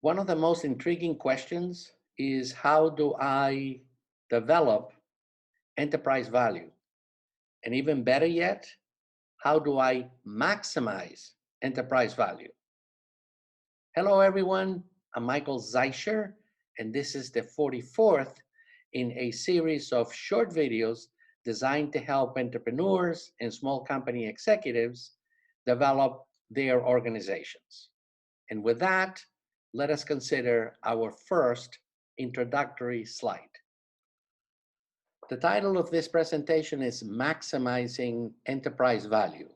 One of the most intriguing questions is how do I develop enterprise value? And even better yet, how do I maximize enterprise value? Hello, everyone. I'm Michael Zeischer, and this is the 44th in a series of short videos designed to help entrepreneurs and small company executives develop their organizations. And with that, let us consider our first introductory slide. The title of this presentation is Maximizing Enterprise Value.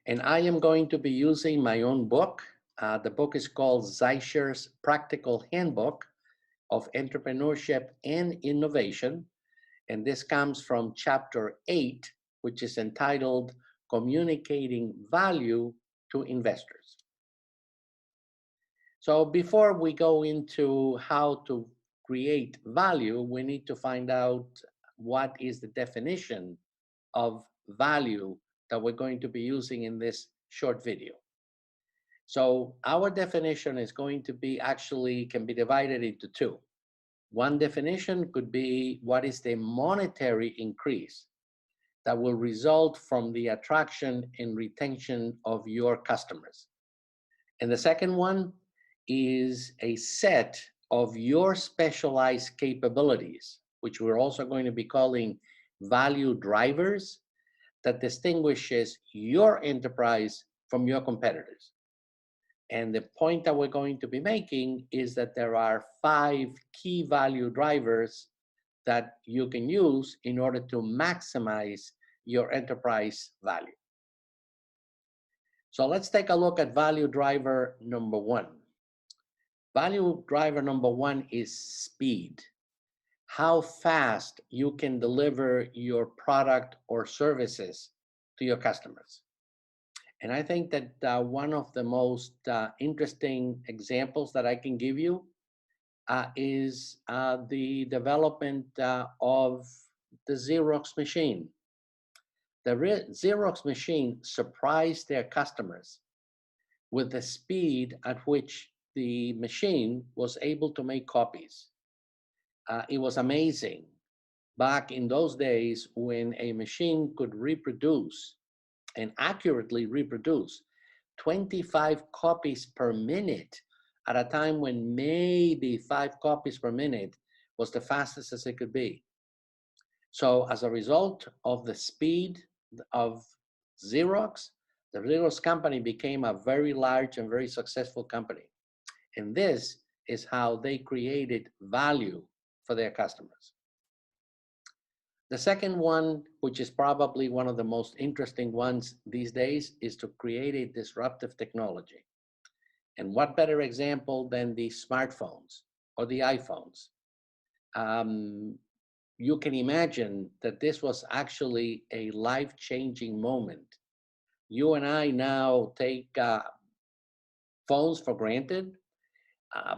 And I am going to be using my own book. The book is called Zeischer's Practical Handbook of Entrepreneurship and Innovation. And this comes from chapter 8, which is entitled Communicating Value to Investors. So before we go into how to create value, we need to find out what is the definition of value that we're going to be using in this short video. So our definition is going to be can be divided into two. One definition could be what is the monetary increase that will result from the attraction and retention of your customers. And the second one is a set of your specialized capabilities, which we're also going to be calling value drivers, that distinguishes your enterprise from your competitors. And the point that we're going to be making is that there are 5 key value drivers that you can use in order to maximize your enterprise value. So let's take a look at value driver number 1. Value driver number 1 is speed. How fast you can deliver your product or services to your customers. And I think that one of the most interesting examples that I can give you is the development of the Xerox machine. The Xerox machine surprised their customers with the speed at which the machine was able to make copies. It was amazing back in those days when a machine could reproduce and accurately reproduce 25 copies per minute at a time when maybe 5 copies per minute was the fastest as it could be. So as a result of the speed of Xerox, the Xerox company became a very large and very successful company. And this is how they created value for their customers. The second one, which is probably one of the most interesting ones these days, is to create a disruptive technology. And what better example than the smartphones or the iPhones? You can imagine that this was actually a life-changing moment. You and I now take phones for granted,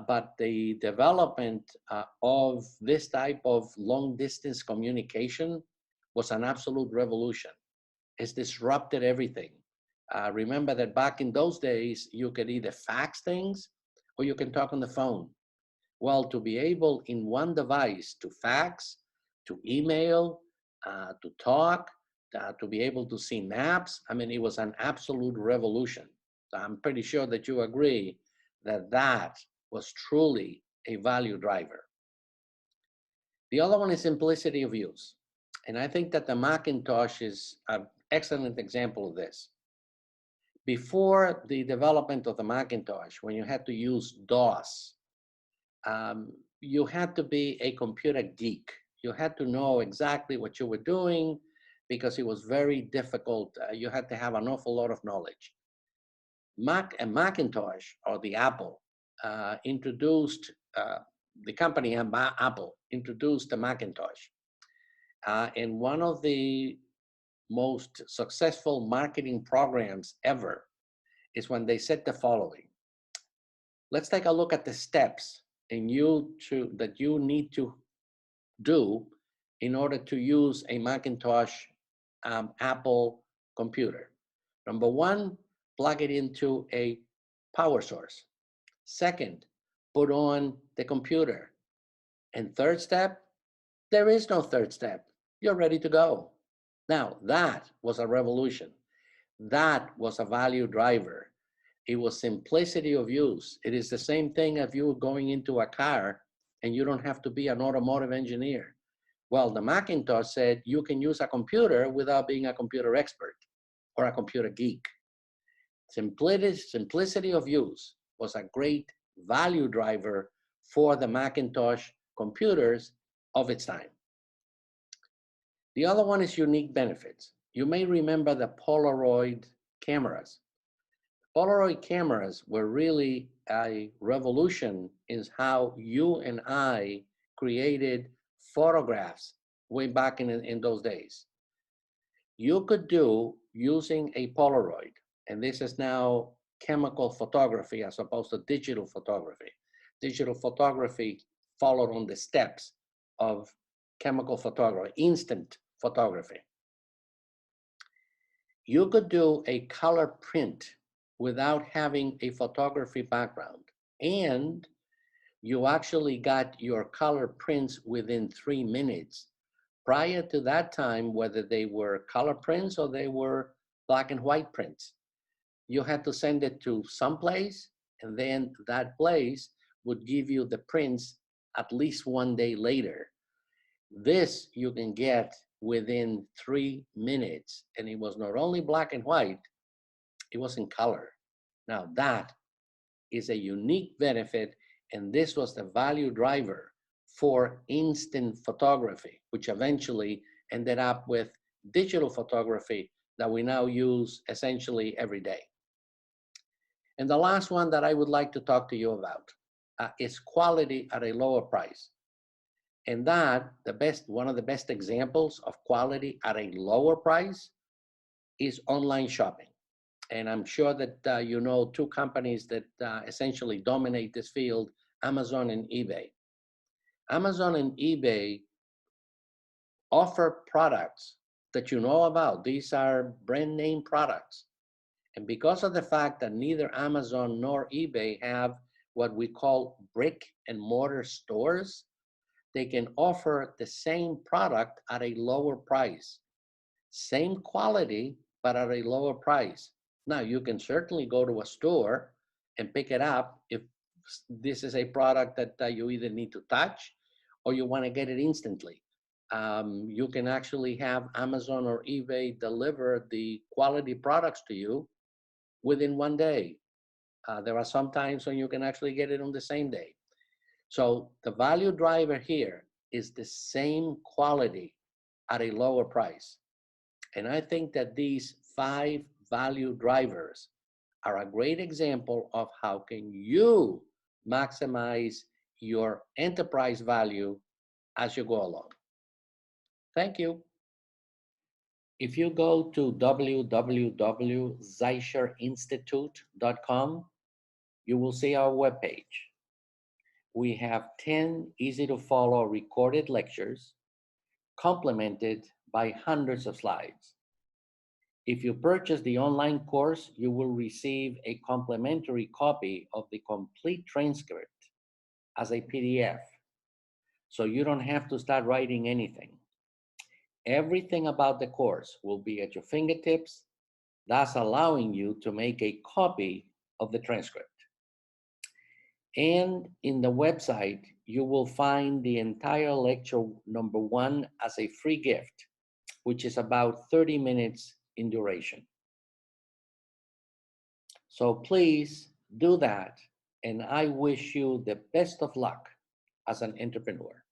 but the development of this type of long-distance communication was an absolute revolution. It's disrupted everything. Remember that back in those days, you could either fax things or you can talk on the phone. Well, to be able in one device to fax, to email, to talk, to be able to see maps, I mean, it was an absolute revolution. I'm pretty sure that you agree that that was truly a value driver. The other one is simplicity of use. And I think that the Macintosh is an excellent example of this. Before the development of the Macintosh, when you had to use DOS, you had to be a computer geek. You had to know exactly what you were doing because it was very difficult. You had to have an awful lot of knowledge. Macintosh, or the Apple, introduced, the company Apple introduced the Macintosh. And one of the most successful marketing programs ever is when they said the following. Let's take a look at the steps that you need to do in order to use a Macintosh Apple computer. Number 1, plug it into a power source. Second, put on the computer. And third step, there is no third step. You're ready to go. Now, that was a revolution. That was a value driver. It was simplicity of use. It is the same thing if you're going into a car and you don't have to be an automotive engineer. Well, the Macintosh said you can use a computer without being a computer expert or a computer geek. Simplicity of use was a great value driver for the Macintosh computers of its time. The other one is unique benefits. You may remember the Polaroid cameras. Polaroid cameras were really a revolution in how you and I created photographs way back in those days. You could do using a Polaroid, and this is now chemical photography as opposed to digital photography. Digital photography followed on the steps of chemical photography, instant photography. You could do a color print without having a photography background, and you actually got your color prints within 3 minutes. Prior to that time, whether they were color prints or they were black and white prints, you had to send it to some place, and then that place would give you the prints at least 1 day later. This you can get within 3 minutes, and it was not only black and white, it was in color. Now that is a unique benefit, and this was the value driver for instant photography, which eventually ended up with digital photography that we now use essentially every day. And the last one that I would like to talk to you about is quality at a lower price. And that, one of the best examples of quality at a lower price is online shopping. And I'm sure that you know two companies that essentially dominate this field, Amazon and eBay. Amazon and eBay offer products that you know about. These are brand name products. And because of the fact that neither Amazon nor eBay have what we call brick and mortar stores, they can offer the same product at a lower price. Same quality, but at a lower price. Now, you can certainly go to a store and pick it up if this is a product that you either need to touch or you want to get it instantly. You can actually have Amazon or eBay deliver the quality products to you within 1 day. There are some times when you can actually get it on the same day. So the value driver here is the same quality at a lower price. And I think that these 5 value drivers are a great example of how can you maximize your enterprise value as you go along. Thank you. If you go to www.zeicherinstitute.com, you will see our webpage. We have 10 easy to follow recorded lectures complemented by hundreds of slides. If you purchase the online course, you will receive a complimentary copy of the complete transcript as a PDF. So you don't have to start writing anything. Everything about the course will be at your fingertips, thus allowing you to make a copy of the transcript. And in the website, you will find the entire lecture number 1 as a free gift, which is about 30 minutes in duration. So please do that, and I wish you the best of luck as an entrepreneur.